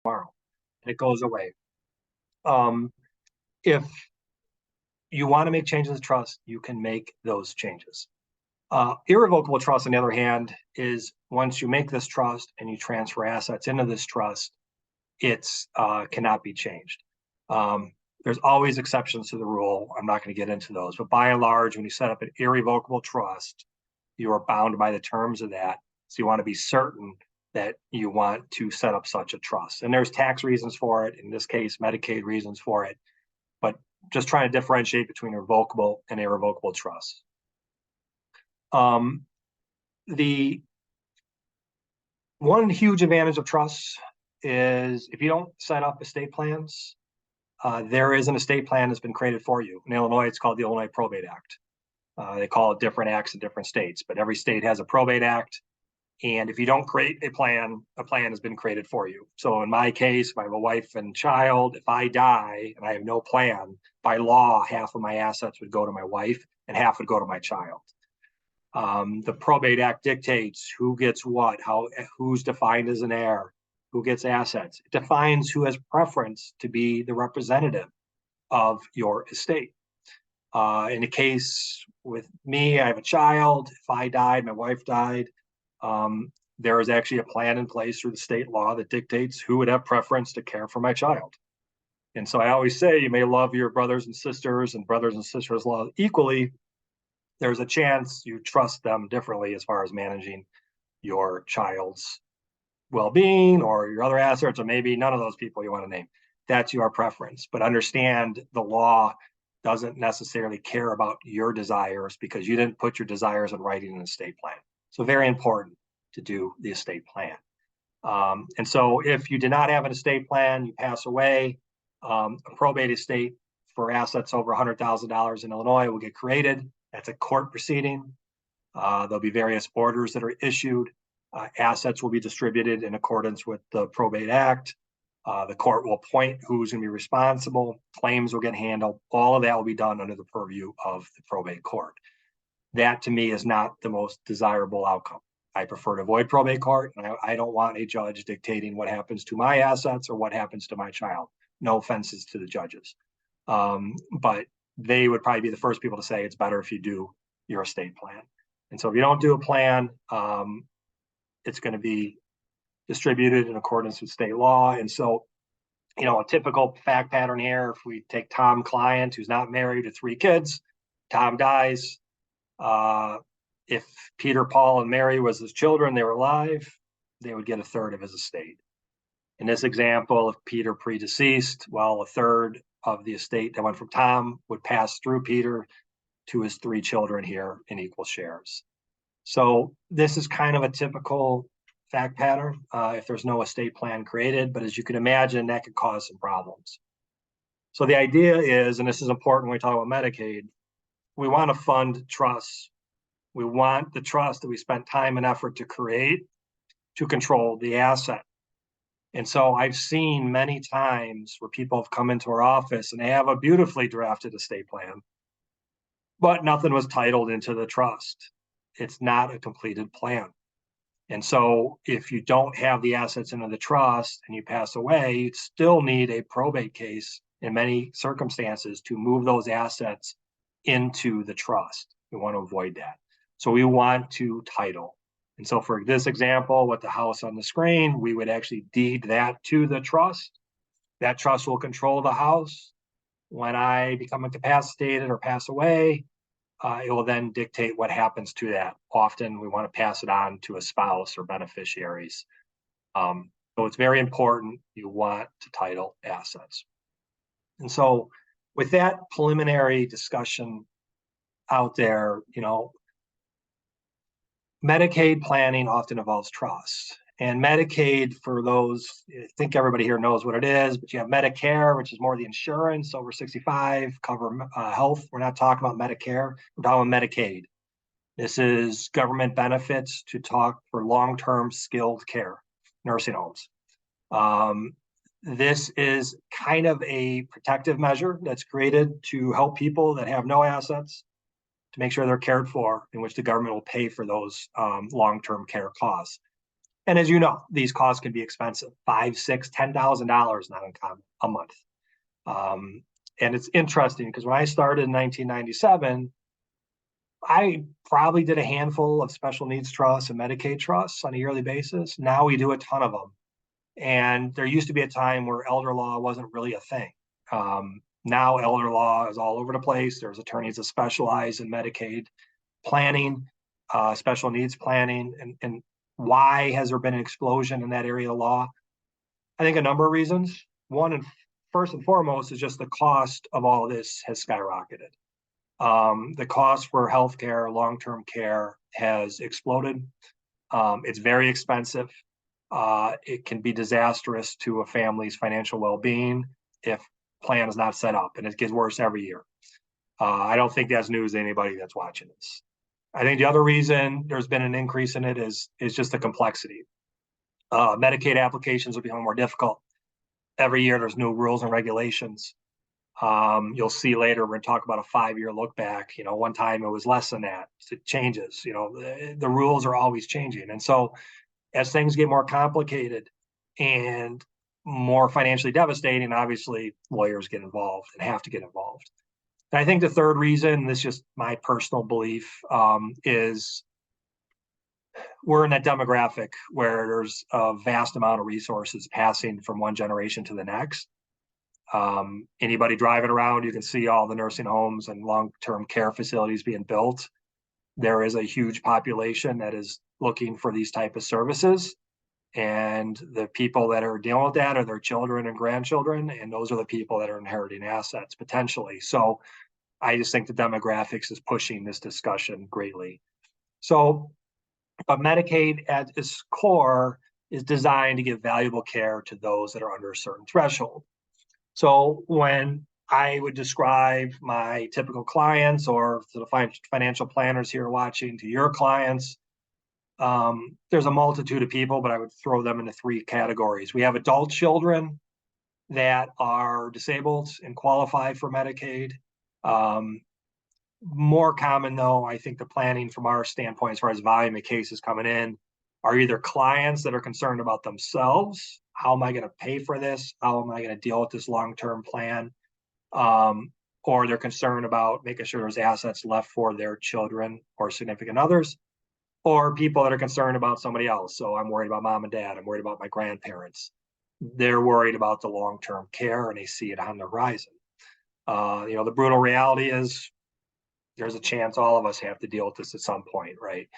tomorrow, and it goes away. If you want to make changes to trust, you can make those changes. Irrevocable trust, on the other hand, is once you make this trust and you transfer assets into this trust, it's cannot be changed. There's always exceptions to the rule. I'm not going to get into those, but by and large, when you set up an irrevocable trust, you are bound by the terms of that. So you want to be certain that you want to set up such a trust. And there's tax reasons for it, in this case, Medicaid reasons for it, but just trying to differentiate between revocable and irrevocable trusts. The one huge advantage of trusts is if you don't set up estate plans, there is an estate plan that's been created for you. In Illinois, it's called the Illinois Probate Act. They call it different acts in different states, but every state has a probate act. And if you don't create a plan has been created for you. So in my case, if I have a wife and child, if I die and I have no plan, by law, half of my assets would go to my wife and half would go to my child. The Probate Act dictates who gets what, who's defined as an heir, who gets assets. It defines who has preference to be the representative of your estate. In the case with me, I have a child. If I died, my wife died, there is actually a plan in place through the state law that dictates who would have preference to care for my child. And so I always say, you may love your brothers and sisters law equally. There's a chance you trust them differently as far as managing your child's well-being or your other assets, or maybe none of those people you want to name. That's your preference. But understand the law doesn't necessarily care about your desires because you didn't put your desires in writing in an estate plan. So very important to do the estate plan. And so if you did not have an estate plan, you pass away, a probate estate for assets over $100,000 in Illinois will get created. That's a court proceeding. There'll be various orders that are issued. Assets will be distributed in accordance with the Probate Act. The court will appoint who's going to be responsible. Claims will get handled. All of that will be done under the purview of the probate court. That, to me, is not the most desirable outcome. I prefer to avoid probate court, and I don't want a judge dictating what happens to my assets or what happens to my child. No offenses to the judges. But they would probably be the first people to say it's better if you do your estate plan. And so if you don't do a plan, it's going to be distributed in accordance with state law. And so, a typical fact pattern here, if we take Tom client who's not married with 3 kids, Tom dies. If Peter, Paul, and Mary was his children, they were alive, they would get a third of his estate. In this example, if Peter predeceased, well, a third of the estate that went from Tom would pass through Peter to his 3 children here in equal shares. So this is kind of a typical fact pattern if there's no estate plan created, but as you can imagine, that could cause some problems. So the idea is, and this is important when we talk about Medicaid, we want to fund trusts. We want the trust that we spent time and effort to create to control the asset. And so I've seen many times where people have come into our office and they have a beautifully drafted estate plan, but nothing was titled into the trust. It's not a completed plan. And so if you don't have the assets into the trust and you pass away, you'd still need a probate case in many circumstances to move those assets into the trust. We want to avoid that. So we want to title. And so for this example, with the house on the screen, we would actually deed that to the trust. That trust will control the house. When I become incapacitated or pass away, it will then dictate what happens to that. Often we want to pass it on to a spouse or beneficiaries. So it's very important you want to title assets. And so with that preliminary discussion out there, Medicaid planning often involves trust. And Medicaid, for those, I think everybody here knows what it is, but you have Medicare, which is more the insurance over 65, cover health. We're not talking about Medicare, we're talking about Medicaid. This is government benefits to talk for long-term skilled care, nursing homes. This is kind of a protective measure that's created to help people that have no assets to make sure they're cared for, in which the government will pay for those long-term care costs. And as you know, these costs can be expensive, $5, $6, $10,000 not uncommon a month. And it's interesting because when I started in 1997, I probably did a handful of special needs trusts and Medicaid trusts on a yearly basis. Now we do a ton of them. And there used to be a time where elder law wasn't really a thing. Now elder law is all over the place. There's attorneys that specialize in Medicaid planning, special needs planning. And why has there been an explosion in that area of law? I think a number of reasons. One, and first and foremost, is just the cost of all of this has skyrocketed. The cost for healthcare, long-term care has exploded. It's very expensive. It can be disastrous to a family's financial well-being if plan is not set up, and it gets worse every year. I don't think that's news to anybody that's watching this. I think the other reason there's been an increase in it is just the complexity. Medicaid applications are becoming more difficult. Every year there's new rules and regulations. You'll see later, we're going to talk about a 5-year look back. One time it was less than that. It changes. The rules are always changing. And so as things get more complicated and more financially devastating, obviously lawyers get involved and have to get involved. And I think the third reason, this is just my personal belief, is we're in that demographic where there's a vast amount of resources passing from one generation to the next. Anybody driving around, you can see all the nursing homes and long-term care facilities being built. There is a huge population that is looking for these type of services. And the people that are dealing with that are their children and grandchildren. And those are the people that are inheriting assets potentially. So I just think the demographics is pushing this discussion greatly. So, but Medicaid at its core is designed to give valuable care to those that are under a certain threshold. So when I would describe my typical clients, or to the financial planners here watching, to your clients, there's a multitude of people, but I would throw them into 3 categories. We have adult children that are disabled and qualify for Medicaid. More common, though, I think the planning from our standpoint, as far as volume of cases coming in, are either clients that are concerned about themselves. How am I going to pay for this? How am I going to deal with this long-term plan? Or they're concerned about making sure there's assets left for their children or significant others, or people that are concerned about somebody else. So I'm worried about mom and dad. I'm worried about my grandparents. They're worried about the long-term care and they see it on the horizon. The brutal reality is there's a chance all of us have to deal with this at some point, right?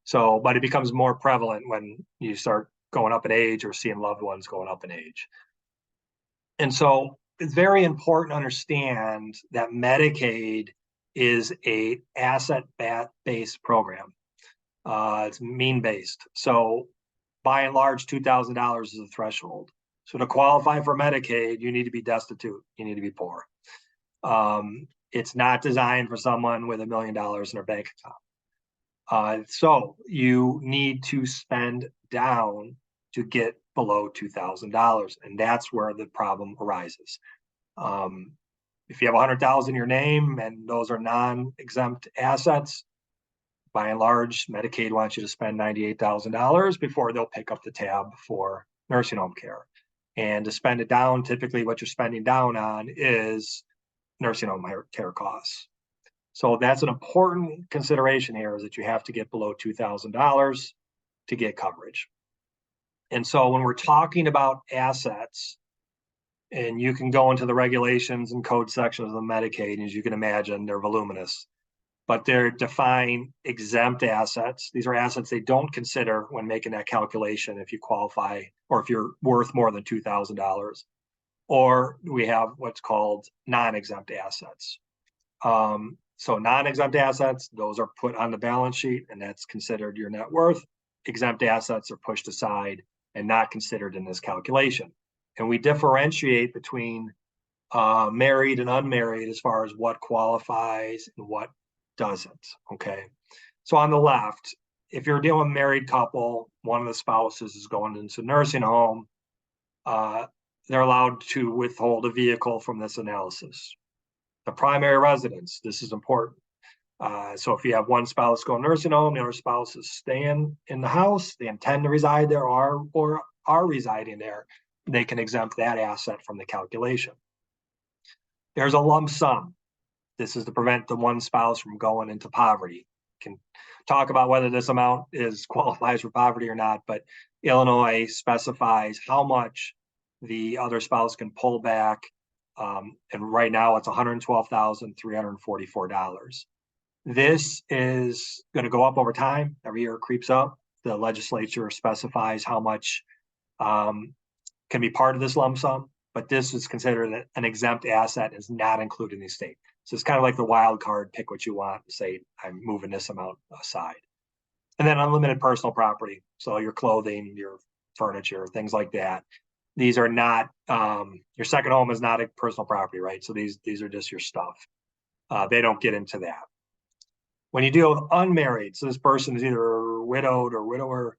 So, but it becomes more prevalent when you start going up in age or seeing loved ones going up in age. And so it's very important to understand that Medicaid is a asset-based program. It's mean-based. So by and large, $2,000 is a threshold. So to qualify for Medicaid, you need to be destitute. You need to be poor. It's not designed for someone with $1 million in their bank account. So you need to spend down to get below $2,000, and that's where the problem arises. If you have 100,000 in your name and those are non-exempt assets, by and large, Medicaid wants you to spend $98,000 before they'll pick up the tab for nursing home care. And to spend it down, typically what you're spending down on is nursing home care costs. So that's an important consideration here, is that you have to get below $2,000 to get coverage. And so when we're talking about assets, and you can go into the regulations and code sections of the Medicaid, as you can imagine, they're voluminous, but they're defined exempt assets. These are assets they don't consider when making that calculation if you qualify or if you're worth more than $2,000. Or we have what's called non-exempt assets. So non-exempt assets, those are put on the balance sheet and that's considered your net worth. Exempt assets are pushed aside and not considered in this calculation. And we differentiate between married and unmarried as far as what qualifies and what doesn't, okay? So on the left, if you're dealing with a married couple, one of the spouses is going into a nursing home, they're allowed to withhold a vehicle from this analysis. The primary residence, this is important. So if you have one spouse going nursing home, the other spouse is staying in the house, they intend to reside there or are residing there, they can exempt that asset from the calculation. There's a lump sum. This is to prevent the one spouse from going into poverty. Can talk about whether this amount qualifies for poverty or not, but Illinois specifies how much the other spouse can pull back. And right now it's $112,344. This is going to go up over time. Every year it creeps up. The legislature specifies how much can be part of this lump sum, but this is considered an exempt asset, is not included in the estate. So it's kind of like the wild card, pick what you want, say, I'm moving this amount aside. And then unlimited personal property. So your clothing, your furniture, things like that. These are not, your second home is not a personal property, right? So these are just your stuff. They don't get into that. When you deal with unmarried, so this person is either widowed or widower,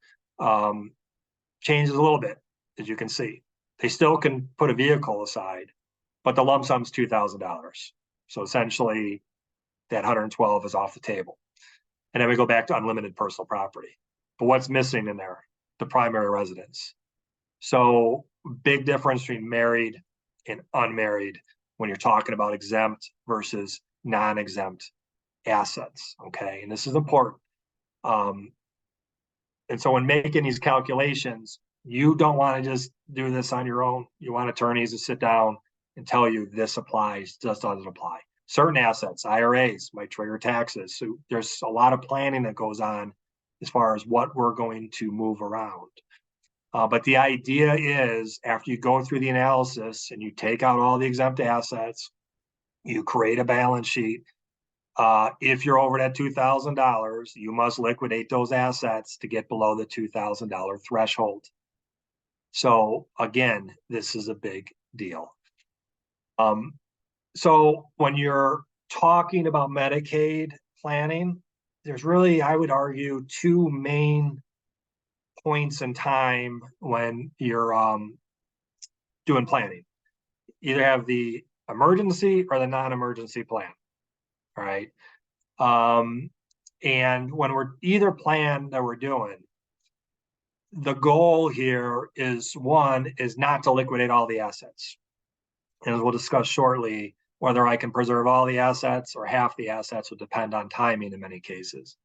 changes a little bit, as you can see. They still can put a vehicle aside, but the lump sum is $2,000. So essentially, that 112 is off the table. And then we go back to unlimited personal property. But what's missing in there? The primary residence. So big difference between married and unmarried when you're talking about exempt versus non-exempt assets. Okay, and this is important. And so when making these calculations, you don't want to just do this on your own. You want attorneys to sit down and tell you this applies, this doesn't apply. Certain assets, IRAs, might trigger taxes. So there's a lot of planning that goes on as far as what we're going to move around. But the idea is, after you go through the analysis and you take out all the exempt assets, you create a balance sheet. If you're over that $2,000, you must liquidate those assets to get below the $2,000 threshold. So again, this is a big deal. So when you're talking about Medicaid planning, there's really, I would argue, two main points in time when you're doing planning. Either have the emergency or the non-emergency plan. All right. And when we're either plan that we're doing, the goal here is one is not to liquidate all the assets. And as we'll discuss shortly, whether I can preserve all the assets or half the assets will depend on timing in many cases.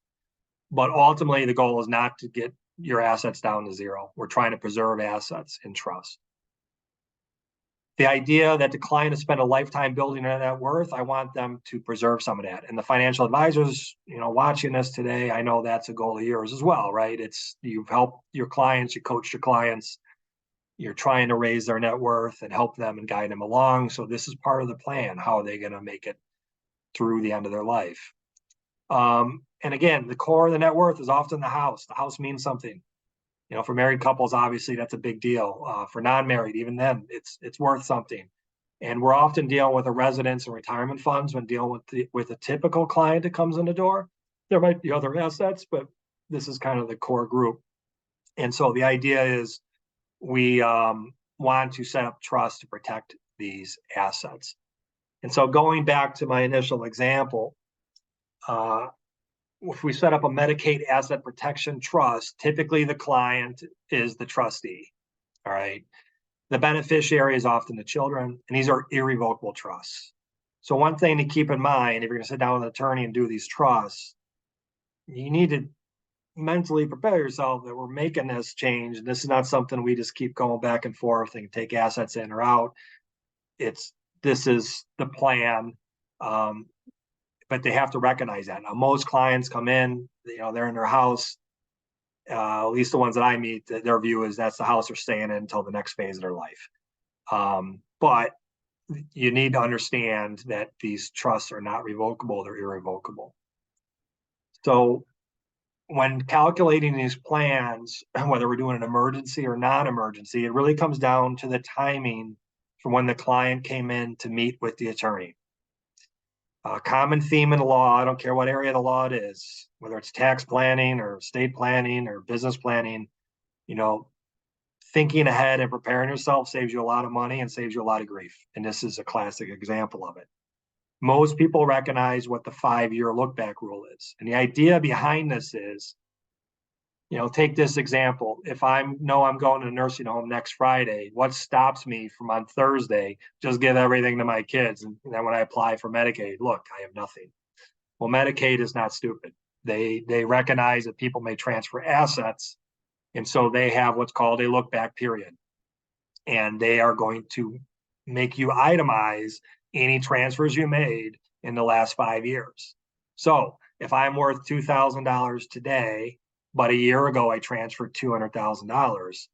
But ultimately, the goal is not to get your assets down to zero. We're trying to preserve assets in trust. The idea that the client has spent a lifetime building their net worth, I want them to preserve some of that. And the financial advisors, watching this today, I know that's a goal of yours as well, right? It's you've helped your clients, you coach your clients, you're trying to raise their net worth and help them and guide them along. So this is part of the plan. How are they going to make it through the end of their life? And again, the core of the net worth is often the house. The house means something. For married couples, obviously that's a big deal. For non-married, even then, it's worth something. And we're often dealing with a residence and retirement funds when dealing with a typical client that comes in the door. There might be other assets, but this is kind of the core group. And so the idea is we want to set up trust to protect these assets. And so going back to my initial example, if we set up a Medicaid asset protection trust, typically the client is the trustee. All right. The beneficiary is often the children, and these are irrevocable trusts. So one thing to keep in mind, if you're going to sit down with an attorney and do these trusts, you need to mentally prepare yourself that we're making this change. This is not something we just keep going back and forth and take assets in or out. This is the plan. But they have to recognize that. Now, most clients come in, they're in their house. At least the ones that I meet, their view is that's the house they're staying in until the next phase of their life. But you need to understand that these trusts are not revocable, they're irrevocable. So when calculating these plans, whether we're doing an emergency or non-emergency, it really comes down to the timing from when the client came in to meet with the attorney. A common theme in the law, I don't care what area of the law it is, whether it's tax planning or estate planning or business planning, thinking ahead and preparing yourself saves you a lot of money and saves you a lot of grief. And this is a classic example of it. Most people recognize what the 5-year look back rule is. And the idea behind this is, take this example. If I'm going to a nursing home next Friday, what stops me from on Thursday just give everything to my kids? And then when I apply for Medicaid, look, I have nothing. Well, Medicaid is not stupid. They recognize that people may transfer assets, and so they have what's called a look back period. And they are going to make you itemize any transfers you made in the last 5 years. So if I'm worth $2,000 today, but a year ago I transferred $200,000,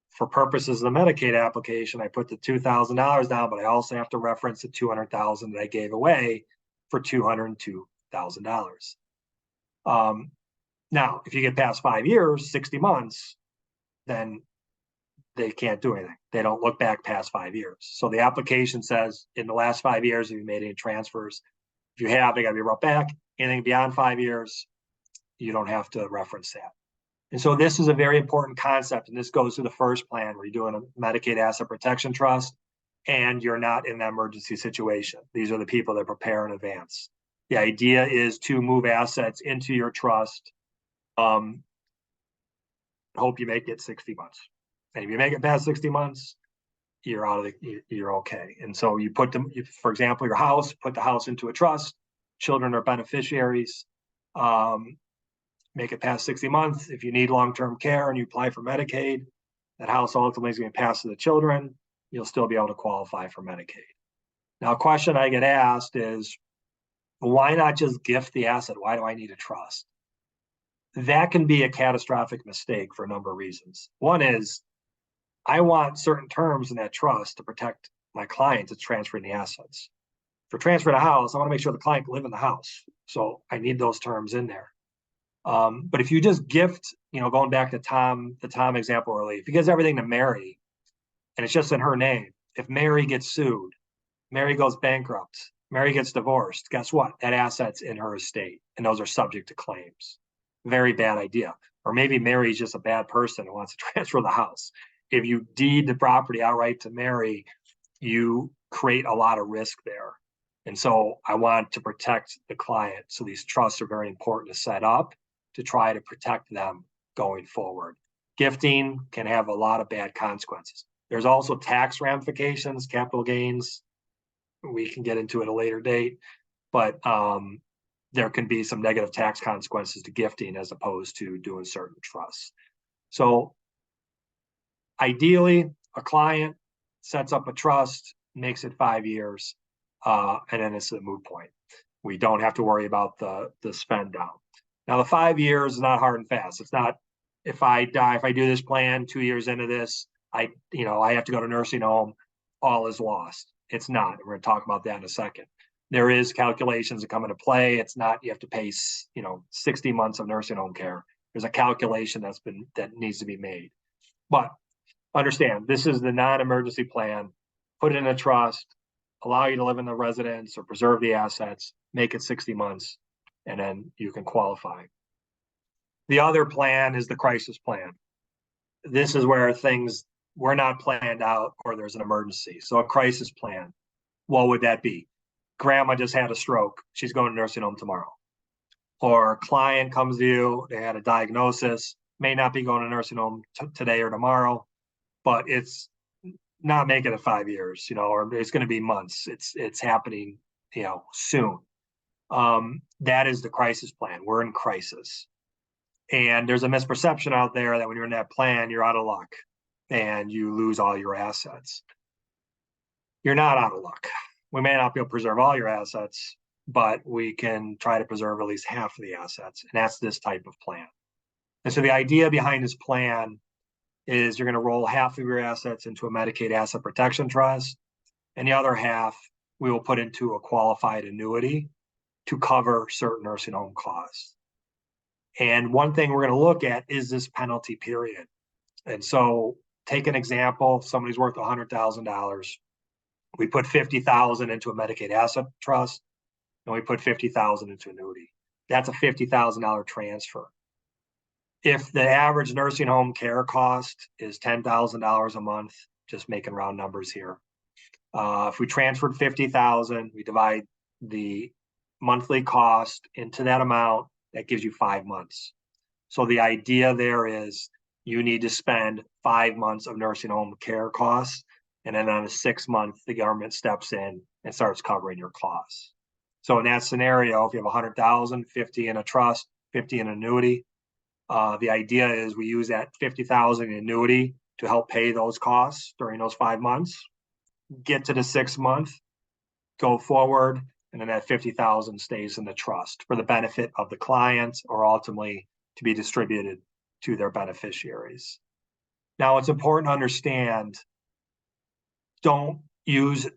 for purposes of the Medicaid application, I put the $2,000 down, but I also have to reference the $200,000 that I gave away for $202,000. Now, if you get past 5 years, 60 months, then they can't do anything. They don't look back past 5 years. So the application says in the last 5 years, have you made any transfers? If you have, they got to be brought back. Anything beyond 5 years, you don't have to reference that. And so this is a very important concept. And this goes to the first plan where you're doing a Medicaid asset protection trust and you're not in that emergency situation. These are the people that prepare in advance. The idea is to move assets into your trust. Hope you make it 60 months. And if you make it past 60 months, you're okay. And so you put them, for example, your house, put the house into a trust, children are beneficiaries, make it past 60 months. If you need long-term care and you apply for Medicaid, that house ultimately is going to pass to the children, you'll still be able to qualify for Medicaid. Now, a question I get asked is, why not just gift the asset? Why do I need a trust? That can be a catastrophic mistake for a number of reasons. One is, I want certain terms in that trust to protect my client that's transferring the assets. For transfer to house, I want to make sure the client can live in the house. So I need those terms in there. But if you just gift, going back to the Tom example earlier, if he gives everything to Mary and it's just in her name, if Mary gets sued, Mary goes bankrupt, Mary gets divorced, guess what? That asset's in her estate and those are subject to claims. Very bad idea. Or maybe Mary's just a bad person who wants to transfer the house. If you deed the property outright to Mary, you create a lot of risk there. And so I want to protect the client. So these trusts are very important to set up to try to protect them going forward. Gifting can have a lot of bad consequences. There's also tax ramifications, capital gains. We can get into it at a later date, but there can be some negative tax consequences to gifting as opposed to doing certain trusts. So ideally, a client sets up a trust, makes it 5 years, and then it's a moot point. We don't have to worry about the spend down. Now, the 5 years is not hard and fast. It's not, if I die, if I do this plan 2 years into this, I have to go to nursing home, all is lost. It's not. We're going to talk about that in a second. There is calculations that come into play. It's not, you have to pay, 60 months of nursing home care. There's a calculation that needs to be made. But understand, this is the non-emergency plan. Put it in a trust, allow you to live in the residence or preserve the assets, make it 60 months, and then you can qualify. The other plan is the crisis plan. This is where things were not planned out or there's an emergency. So a crisis plan, what would that be? Grandma just had a stroke. She's going to nursing home tomorrow. Or a client comes to you, they had a diagnosis, may not be going to nursing home today or tomorrow, but it's not making it 5 years, or it's going to be months. It's happening, soon. That is the crisis plan. We're in crisis. And there's a misperception out there that when you're in that plan, you're out of luck and you lose all your assets. You're not out of luck. We may not be able to preserve all your assets, but we can try to preserve at least half of the assets. And that's this type of plan. And so the idea behind this plan is you're going to roll half of your assets into a Medicaid asset protection trust, and the other half we will put into a qualified annuity to cover certain nursing home costs. And one thing we're going to look at is this penalty period. And so take an example, somebody's worth $100,000. We put $50,000 into a Medicaid asset trust, and we put $50,000 into annuity. That's a $50,000 transfer. If the average nursing home care cost is $10,000 a month, just making round numbers here. If we transferred $50,000, we divide the monthly cost into that amount. That gives you 5 months. So the idea there is you need to spend 5 months of nursing home care costs. And then on a 6 month, the government steps in and starts covering your costs. So in that scenario, if you have 100,000, 50 in a trust, 50 in annuity, the idea is we use that 50,000 in annuity to help pay those costs during those 5 months, get to the 6 month, go forward, and then that 50,000 stays in the trust for the benefit of the client or ultimately to be distributed to their beneficiaries. Now, it's important to understand, don't use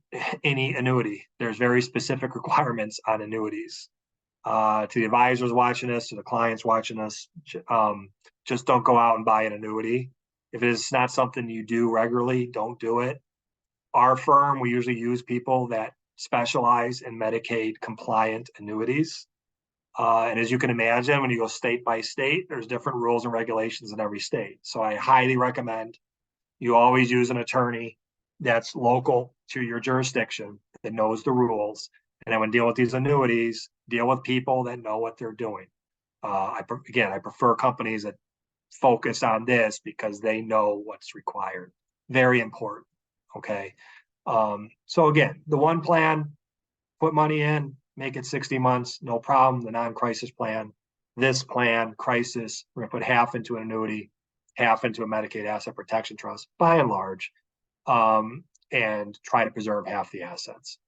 any annuity. There's very specific requirements on annuities. To the advisors watching this, to the clients watching us, just don't go out and buy an annuity. If it's not something you do regularly, don't do it. Our firm, we usually use people that specialize in Medicaid compliant annuities. And as you can imagine, when you go state by state, there's different rules and regulations in every state. So I highly recommend you always use an attorney that's local to your jurisdiction, that knows the rules. And then when deal with these annuities, deal with people that know what they're doing. I prefer companies that focus on this because they know what's required. Very important. Okay. So again, the one plan, put money in, make it 60 months, no problem. The non-crisis plan, this plan, crisis, we're gonna put half into an annuity, half into a Medicaid asset protection trust, by and large, and try to preserve half the assets.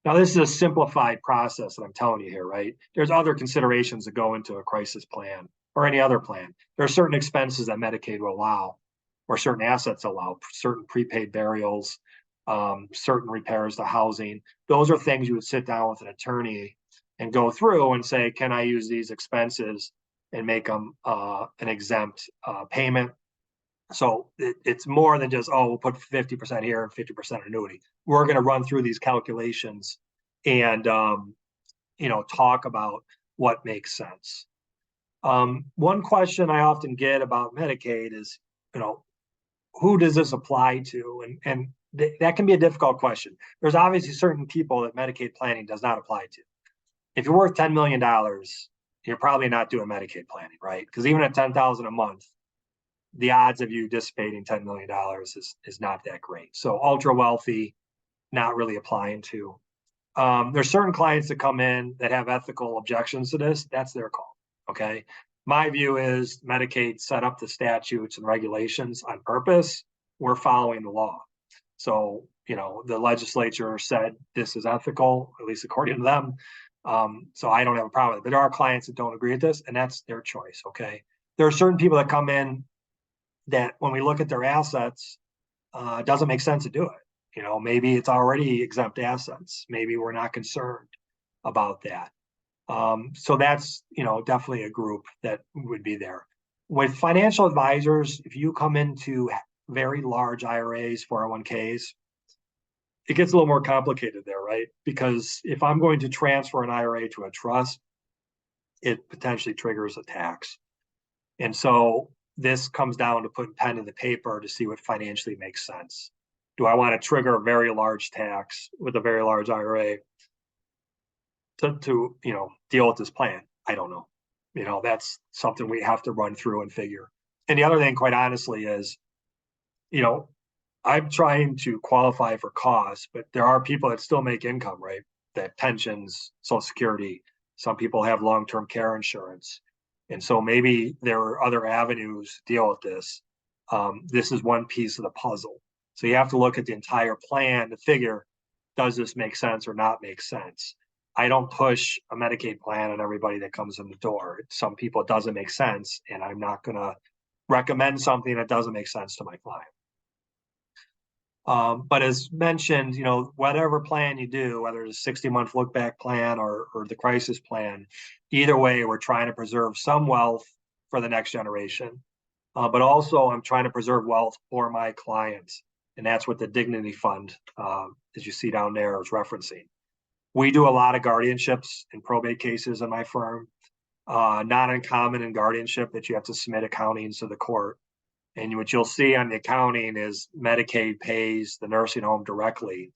Now, this is a simplified process that I'm telling you here, right? There's other considerations that go into a crisis plan or any other plan. There are certain expenses that Medicaid will allow, or certain assets allow, certain prepaid burials, certain repairs to housing. Those are things you would sit down with an attorney and go through and say, can I use these expenses and make them an exempt payment? So it's more than just, oh, we'll put 50% here and 50% annuity. We're going to run through these calculations and, talk about what makes sense. One question I often get about Medicaid is, who does this apply to? And that can be a difficult question. There's obviously certain people that Medicaid planning does not apply to. If you're worth $10 million, you're probably not doing Medicaid planning, right? Because even at $10,000 a month, the odds of you dissipating $10 million is not that great. So ultra wealthy, not really applying to. There's certain clients that come in that have ethical objections to this. That's their call, okay? My view is Medicaid set up the statutes and regulations on purpose. We're following the law. So, the legislature said this is ethical, at least according to them. So I don't have a problem with it. But there are clients that don't agree with this, and that's their choice, okay? There are certain people that come in that when we look at their assets, it doesn't make sense to do it. Maybe it's already exempt assets. Maybe we're not concerned about that. So that's, definitely a group that would be there. With financial advisors, if you come into very large IRAs, 401ks, it gets a little more complicated there, right? Because if I'm going to transfer an IRA to a trust, it potentially triggers a tax. And so this comes down to putting pen to the paper to see what financially makes sense. Do I want to trigger a very large tax with a very large IRA to deal with this plan? I don't know. That's something we have to run through and figure. And the other thing, quite honestly, is, I'm trying to qualify for costs, but there are people that still make income, right? That pensions, Social Security, some people have long-term care insurance. And so maybe there are other avenues to deal with this. This is one piece of the puzzle. So you have to look at the entire plan to figure, does this make sense or not make sense? I don't push a Medicaid plan on everybody that comes in the door. Some people it doesn't make sense, and I'm not going to recommend something that doesn't make sense to my client. But as mentioned, whatever plan you do, whether it's a 60-month look back plan or the crisis plan, either way, we're trying to preserve some wealth for the next generation. But also I'm trying to preserve wealth for my clients. And that's what the Dignity Fund, as you see down there, is referencing. We do a lot of guardianships and probate cases in my firm. Not uncommon in guardianship that you have to submit accountings to the court. And what you'll see on the accounting is Medicaid pays the nursing home directly.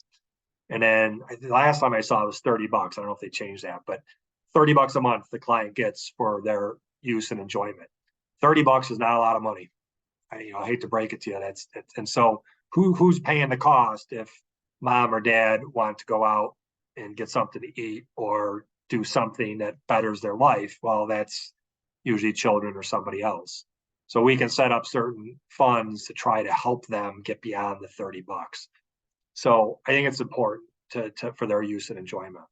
And then the last time I saw it was $30. I don't know if they changed that, but $30 a month the client gets for their use and enjoyment. $30 is not a lot of money. I hate to break it to you. And so who's paying the cost if mom or dad want to go out and get something to eat or do something that betters their life? Well, that's usually children or somebody else. So we can set up certain funds to try to help them get beyond the $30. So I think it's important for their use and enjoyment.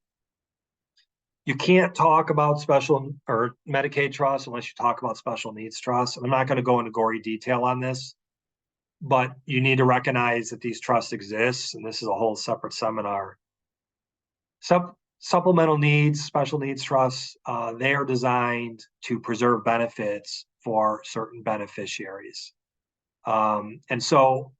You can't talk about special or Medicaid trust unless you talk about special needs trust. I'm not going to go into gory detail on this, but you need to recognize that these trusts exist, and this is a whole separate seminar. Supplemental needs, special needs trusts, they are designed to preserve benefits for certain beneficiaries. And so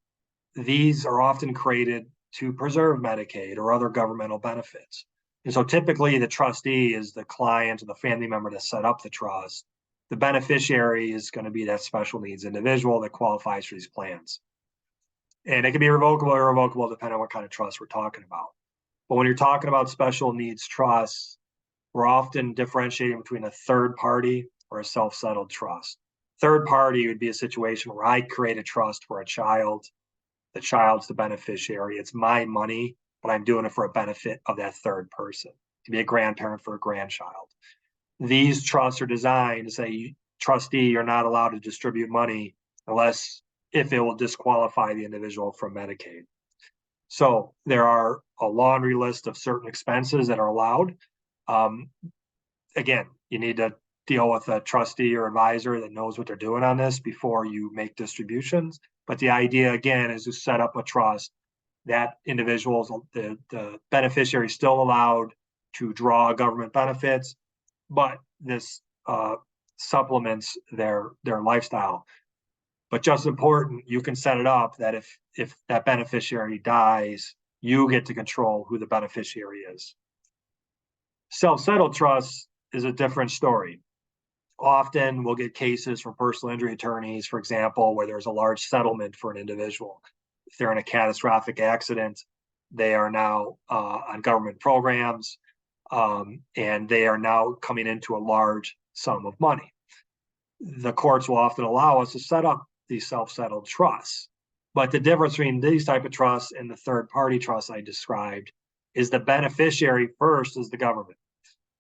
these are often created to preserve Medicaid or other governmental benefits. And so typically the trustee is the client or the family member that set up the trust. The beneficiary is going to be that special needs individual that qualifies for these plans. And it can be revocable or irrevocable depending on what kind of trust we're talking about. But when you're talking about special needs trusts, we're often differentiating between a third party or a self-settled trust. Third party would be a situation where I create a trust for a child. The child's the beneficiary. It's my money, but I'm doing it for a benefit of that third person. It could be a grandparent for a grandchild. These trusts are designed to say, trustee, you're not allowed to distribute money unless if it will disqualify the individual from Medicaid. So there are a laundry list of certain expenses that are allowed. Again, you need to deal with a trustee or advisor that knows what they're doing on this before you make distributions. But the idea, again, is to set up a trust that individuals, the beneficiary is still allowed to draw government benefits, but this supplements their lifestyle. But just important, you can set it up that if that beneficiary dies, you get to control who the beneficiary is. Self-settled trust is a different story. Often we'll get cases from personal injury attorneys, for example, where there's a large settlement for an individual. If they're in a catastrophic accident, they are now on government programs, and they are now coming into a large sum of money. The courts will often allow us to set up these self-settled trusts. But the difference between these type of trusts and the third-party trusts I described is the beneficiary first is the government.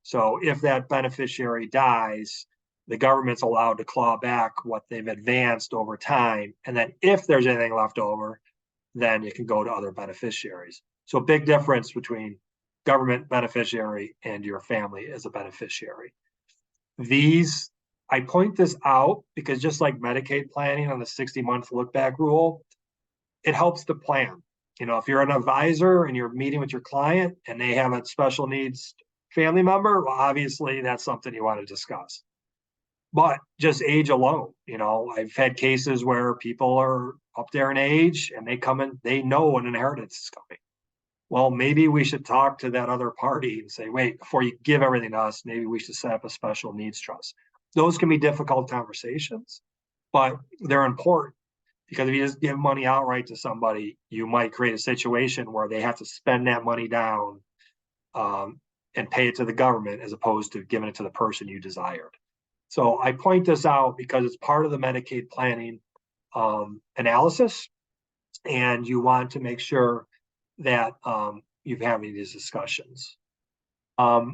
So if that beneficiary dies, the government's allowed to claw back what they've advanced over time. And then if there's anything left over, then it can go to other beneficiaries. So a big difference between government beneficiary and your family as a beneficiary. I point this out because just like Medicaid planning on the 60-month look-back rule, it helps the plan. If you're an advisor and you're meeting with your client and they have a special needs family member, well, obviously that's something you want to discuss. But just age alone, I've had cases where people are up there in age and they come in, they know an inheritance is coming. Well, maybe we should talk to that other party and say, wait, before you give everything to us, maybe we should set up a special needs trust. Those can be difficult conversations, but they're important because if you just give money outright to somebody, you might create a situation where they have to spend that money down and pay it to the government as opposed to giving it to the person you desired. So I point this out because it's part of the Medicaid planning analysis, and you want to make sure that you're having these discussions. But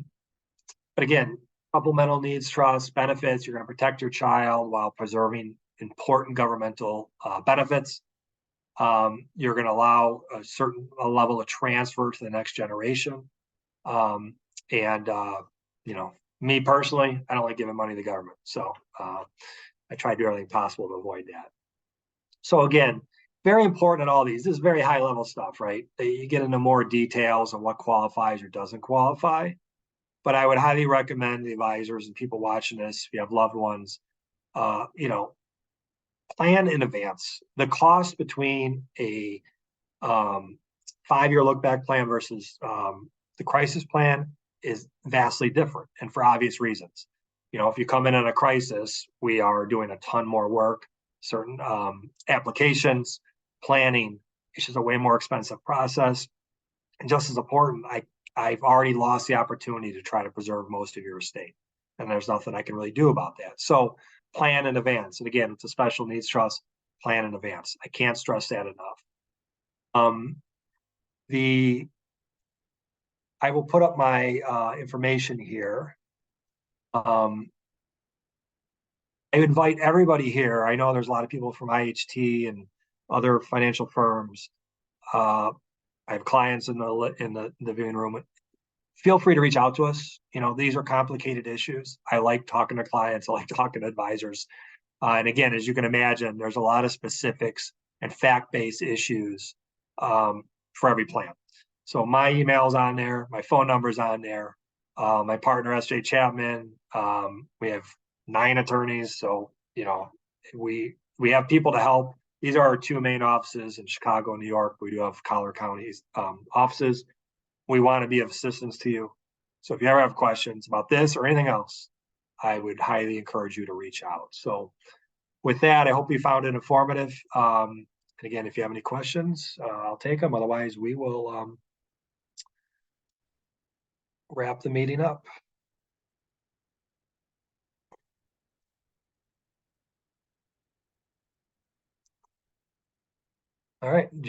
again, supplemental needs trust benefits, you're going to protect your child while preserving important governmental benefits. You're going to allow a certain level of transfer to the next generation. Me personally, I don't like giving money to the government. So I try to do everything possible to avoid that. So again, very important in all these. This is very high level stuff, right? You get into more details on what qualifies or doesn't qualify. But I would highly recommend the advisors and people watching this, if you have loved ones, plan in advance. The cost between a 5-year look back plan versus the crisis plan is vastly different, and for obvious reasons. If you come in on a crisis, we are doing a ton more work, certain applications, planning. It's just a way more expensive process. And just as important, I've already lost the opportunity to try to preserve most of your estate. And there's nothing I can really do about that. So plan in advance. And again, it's a special needs trust, plan in advance. I can't stress that enough. The I will put up my information here. I invite everybody here. I know there's a lot of people from IHT and other financial firms. I have clients in the viewing room. Feel free to reach out to us. You know, these are complicated issues. I like talking to clients. I like talking to advisors. And again, as you can imagine, there's a lot of specifics and fact-based issues for every plan. So my email's on there, my phone number's on there. My partner, S.J. Chapman, we have 9 attorneys. So, you know, we have people to help. These are our 2 main offices in Chicago and New York. We do have Collier County's offices. We want to be of assistance to you. So if you ever have questions about this or anything else, I would highly encourage you to reach out. So with that, I hope you found it informative. And again, if you have any questions, I'll take them. Otherwise, we will wrap the meeting up. All right.